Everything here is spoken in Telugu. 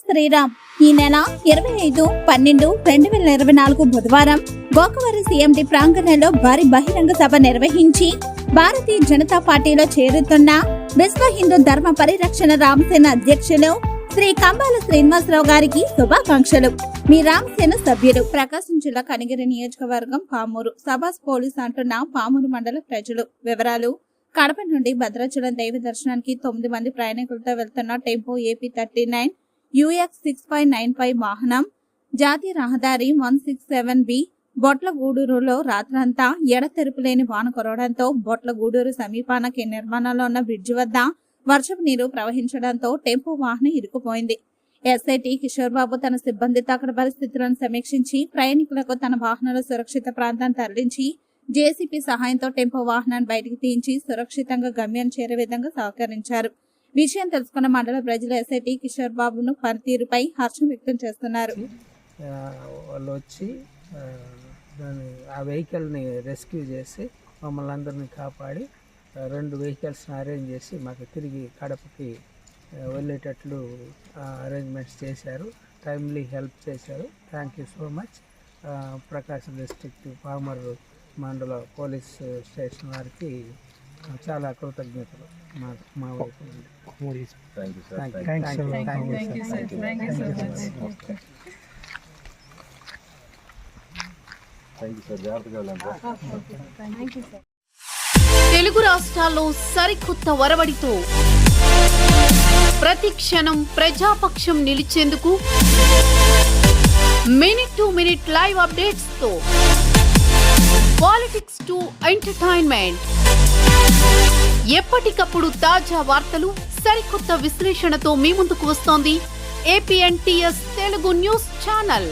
శ్రీరామ్. ఈ నెల 25/12/2024 బుధవారం గోకవరం సీఎండి ప్రాంగణంలో భారీ బహిరంగ సభ నిర్వహించి భారతీయ జనతా పార్టీలో చేరుతున్న విశ్వ హిందూ ధర్మ పరిరక్షణ రామసేన అధ్యక్షులు శ్రీ కంబాల శ్రీనివాసరావు గారికి శుభాకాంక్షలు. మీ రామసేన సభ్యులు. ప్రకాశం జిల్లా కనిగిరి నియోజకవర్గం పామూరు సభాస్ పోలీస్ అంటున్న పామూరు మండల ప్రజలు. వివరాలు: కడప నుండి భద్రాచలం దైవ దర్శనానికి 9 మంది ప్రయాణికులతో వెళ్తున్న టెంపో AP39 UX 6595 వాహనం జాతీయ రహదారి 167B బొట్లగూడూరులో రాత్రంతా ఎడతెరుపులేని వాన కురవడంతో బొట్లగూడూరు సమీపాన నిర్మాణంలో ఉన్న బ్రిడ్జి వద్ద వర్షపు నీరు ప్రవహించడంతో టెంపో వాహనం ఇరుక్కుపోయింది. ఎస్ఐటి కిషోర్ బాబు తన సిబ్బందితో అక్కడ పరిస్థితులను సమీక్షించి ప్రయాణికులకు తన వాహనంలో సురక్షిత ప్రాంతాన్ని తరలించి జేసీపీ సహాయంతో టెంపో వాహనాన్ని బయటికి తీయించి సురక్షితంగా గమ్యాన్ని చేరే విధంగా సహకరించారు. విషయం తెలుసుకున్న మండల ప్రజలు ఎస్ఐటి కిషోర్ బాబును పనితీరుపై హర్షం వ్యక్తం చేస్తున్నారు. వాళ్ళు వచ్చి ఆ వెహికల్ని రెస్క్యూ చేసి మమ్మల్ని అందరినీ కాపాడి 2 వెహికల్స్ని అరేంజ్ చేసి మాకు తిరిగి కడపకి వెళ్ళేటట్లు అరేంజ్మెంట్స్ చేశారు. టైమ్లీ హెల్ప్ చేశారు. Thank you so much. Prakasam district Pamuru మండల పోలీస్ స్టేషన్ వారికి చాలా కృతజ్ఞతలు మా వైపు నుండి. తెలుగు రాష్ట్రాల్లో సరికొత్త వరవడితో ప్రతి క్షణం ప్రజాపక్షం నిలిచేందుకు minute to minute live updates తో పాలిటిక్స్ టు ఎంటర్టైన్మెంట్, ఎప్పటికప్పుడు తాజా వార్తలు, సరికొత్త విశ్లేషణతో మీ ముందుకు వస్తోంది APNTS తెలుగు న్యూస్ ఛానల్.